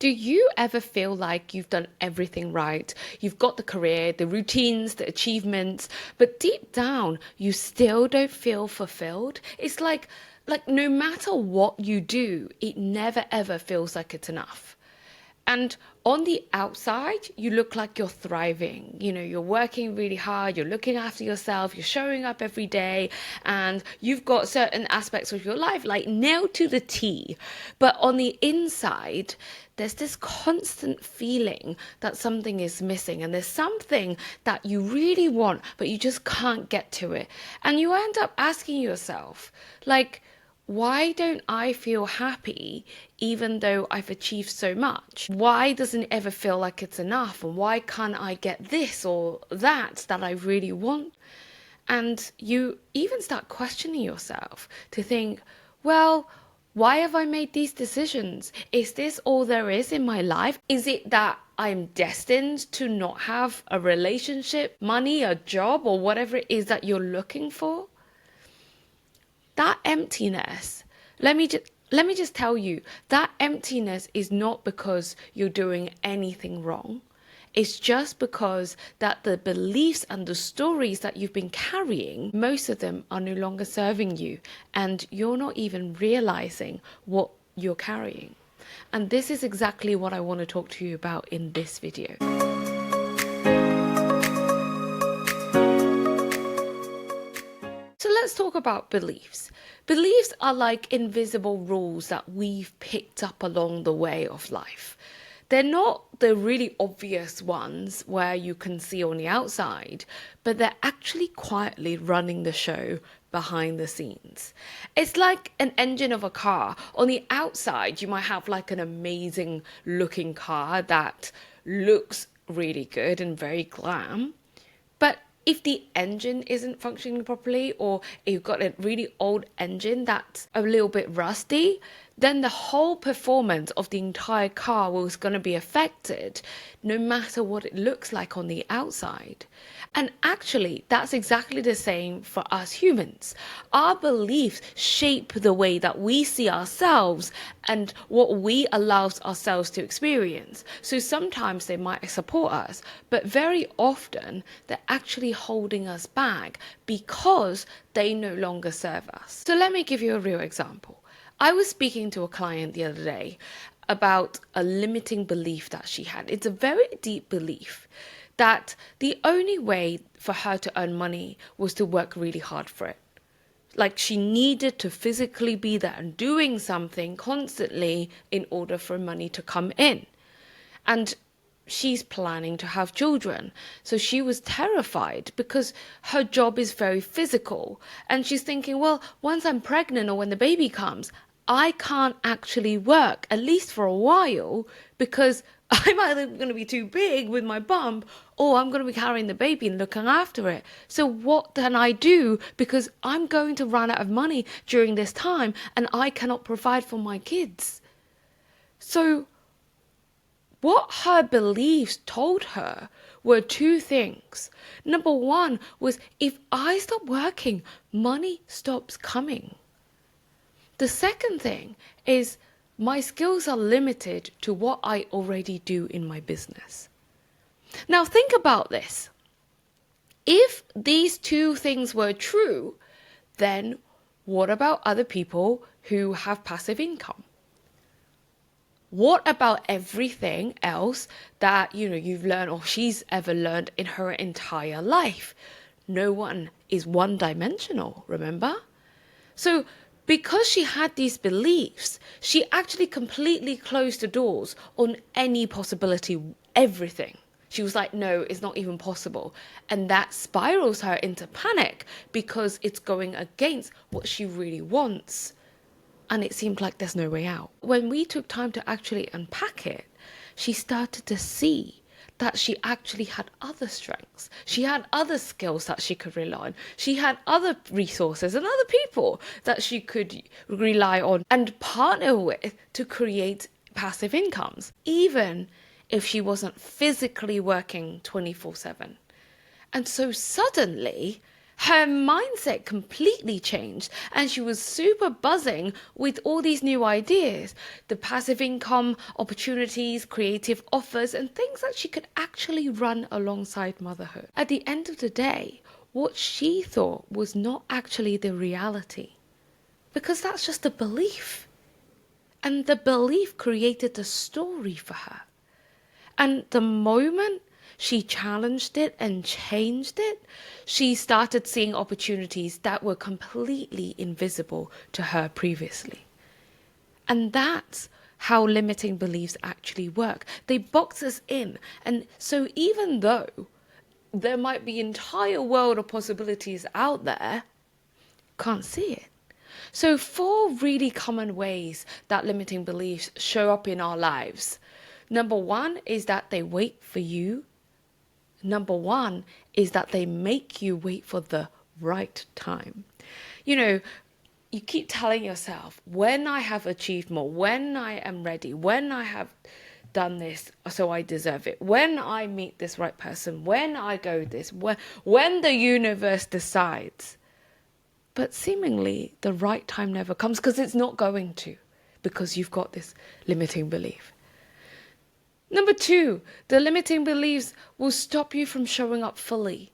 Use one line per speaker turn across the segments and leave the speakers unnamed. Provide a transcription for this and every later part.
Do you ever feel like you've done everything right? You've got the career, the routines, the achievements, but deep down you still don't feel fulfilled? It's like no matter what you do, it never ever feels like it's enough. And on the outside, you look like you're thriving. You're working really hard, you're looking after yourself, you're showing up every day, and you've got certain aspects of your life like nailed to the T. But on the inside, there's this constant feeling that something is missing, and there's something that you really want, but you just can't get to it. And you end up asking yourself, like, why don't I feel happy even though I've achieved so much? Why doesn't it ever feel like it's enough? And why can't I get this or that I really want? And you even start questioning yourself to think, well, why have I made these decisions? Is this all there is in my life? Is it that I'm destined to not have a relationship, money, a job, or whatever it is that you're looking for? That emptiness, let me just tell you, that emptiness is not because you're doing anything wrong. It's just because that the beliefs and the stories that you've been carrying, most of them are no longer serving you, and you're not even realizing what you're carrying. And this is exactly what I want to talk to you about in this video. So let's talk about beliefs. Beliefs are like invisible rules that we've picked up along the way of life. They're not the really obvious ones where you can see on the outside, but they're actually quietly running the show behind the scenes. It's like an engine of a car. On the outside, you might have like an amazing looking car that looks really good and very glam, but if the engine isn't functioning properly, or you've got a really old engine that's a little bit rusty, then the whole performance of the entire car was going to be affected no matter what it looks like on the outside. And actually, that's exactly the same for us humans. Our beliefs shape the way that we see ourselves and what we allow ourselves to experience. So sometimes they might support us, but very often they're actually holding us back because they no longer serve us. So let me give you a real example. I was speaking to a client the other day about a limiting belief that she had. It's a very deep belief that the only way for her to earn money was to work really hard for it. Like she needed to physically be there and doing something constantly in order for money to come in. And she's planning to have children. So she was terrified because her job is very physical. And she's thinking, well, once I'm pregnant or when the baby comes, I can't actually work, at least for a while, because I'm either going to be too big with my bump or I'm going to be carrying the baby and looking after it. So what can I do? Because I'm going to run out of money during this time and I cannot provide for my kids. So what her beliefs told her were two things. Number one was, if I stop working, money stops coming. The second thing is, my skills are limited to what I already do in my business. Now think about this. If these two things were true, then what about other people who have passive income? What about everything else that you've learned or she's ever learned in her entire life? No one is one-dimensional, remember? So because she had these beliefs, she actually completely closed the doors on any possibility, everything. She was like, no, it's not even possible. And that spirals her into panic because it's going against what she really wants. And it seemed like there's no way out. When we took time to actually unpack it, she started to see that she actually had other strengths. She had other skills that she could rely on. She had other resources and other people that she could rely on and partner with to create passive incomes, even if she wasn't physically working 24/7. And so suddenly, Her mindset completely changed and she was super buzzing with all these new ideas, the passive income opportunities, creative offers, and things that she could actually run alongside motherhood. At the end of the day, what she thought was not actually the reality, because that's just a belief. And the belief created a story for her. And the moment she challenged it and changed it, she started seeing opportunities that were completely invisible to her previously. And that's how limiting beliefs actually work. They box us in. And so even though there might be an entire world of possibilities out there, can't see it. So 4 really common ways that limiting beliefs show up in our lives. Number 1 is that they wait for you. Number 1 is that they make you wait for the right time. You keep telling yourself, when I have achieved more, when I am ready, when I have done this, so I deserve it, when I meet this right person, when I go this, when the universe decides. But seemingly the right time never comes, because it's not going to, because you've got this limiting belief. Number 2, the limiting beliefs will stop you from showing up fully,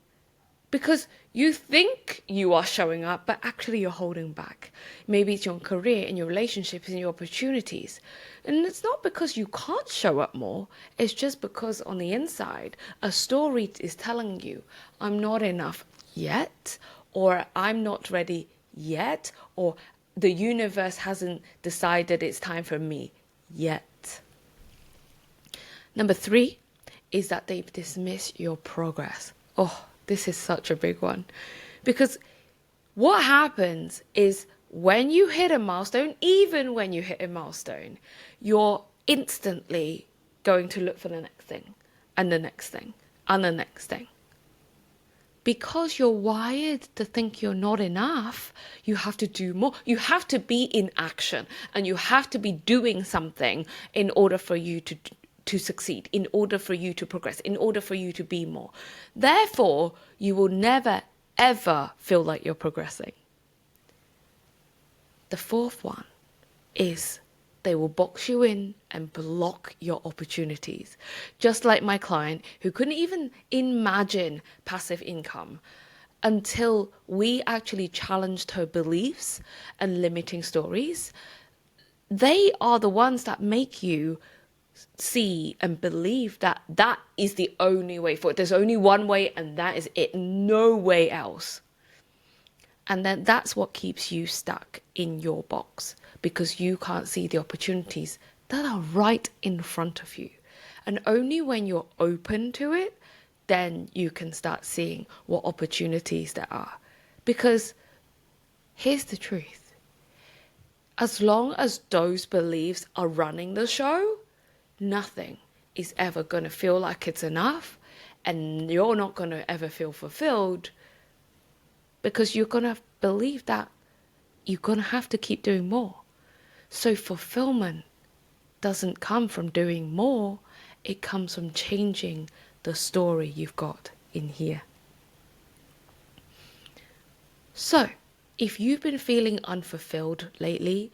because you think you are showing up, but actually you're holding back. Maybe it's your career, in your relationships, in your opportunities. And it's not because you can't show up more. It's just because on the inside, a story is telling you, I'm not enough yet, or I'm not ready yet, or the universe hasn't decided it's time for me yet. Number 3 is that they dismiss your progress. Oh, this is such a big one. Because what happens is when you hit a milestone, even when you hit a milestone, you're instantly going to look for the next thing, and the next thing, and the next thing. Because you're wired to think you're not enough, you have to do more. You have to be in action, and you have to be doing something in order for you to succeed, in order for you to progress, in order for you to be more. Therefore, you will never, ever feel like you're progressing. The 4th one is they will box you in and block your opportunities. Just like my client who couldn't even imagine passive income until we actually challenged her beliefs and limiting stories. They are the ones that make you see and believe that that is the only way forward. There's only one way, and that is it. No way else. And then that's what keeps you stuck in your box, because you can't see the opportunities that are right in front of you. And only when you're open to it, then you can start seeing what opportunities there are. Because here's the truth. As long as those beliefs are running the show, nothing is ever going to feel like it's enough, and you're not going to ever feel fulfilled, because you're going to believe that you're going to have to keep doing more. So fulfillment doesn't come from doing more, it comes from changing the story you've got in here. So, if you've been feeling unfulfilled lately,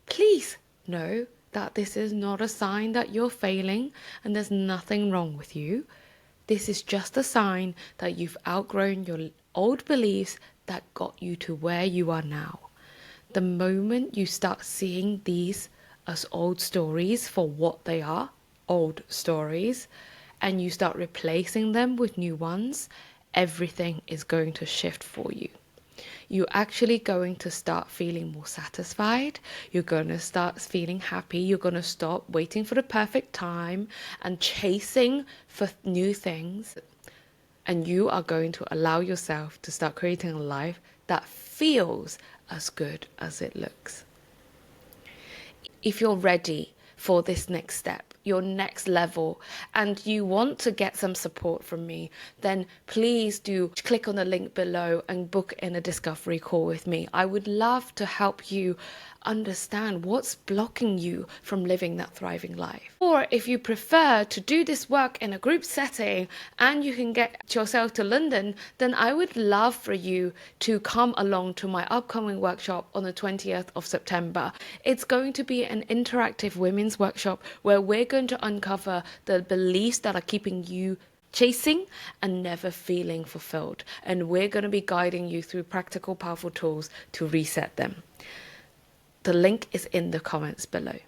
please know that this is not a sign that you're failing and there's nothing wrong with you. This is just a sign that you've outgrown your old beliefs that got you to where you are now. The moment you start seeing these as old stories for what they are, old stories, and you start replacing them with new ones, everything is going to shift for you. You're actually going to start feeling more satisfied. You're going to start feeling happy. You're going to stop waiting for the perfect time and chasing for new things. And you are going to allow yourself to start creating a life that feels as good as it looks. If you're ready for this next step, your next level, and you want to get some support from me, then please do click on the link below and book in a discovery call with me. I would love to help you understand what's blocking you from living that thriving life. Or if you prefer to do this work in a group setting and you can get yourself to London, then I would love for you to come along to my upcoming workshop on the 20th of September. It's going to be an interactive women's workshop where we're going to uncover the beliefs that are keeping you chasing and never feeling fulfilled. And we're going to be guiding you through practical, powerful tools to reset them. The link is in the comments below.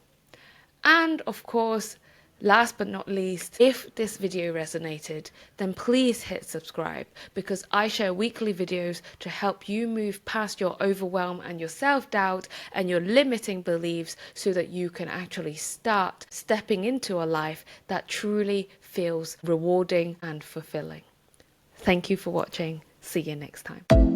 And of course, last but not least, if this video resonated, then please hit subscribe, because I share weekly videos to help you move past your overwhelm and your self-doubt and your limiting beliefs so that you can actually start stepping into a life that truly feels rewarding and fulfilling. Thank you for watching. See you next time.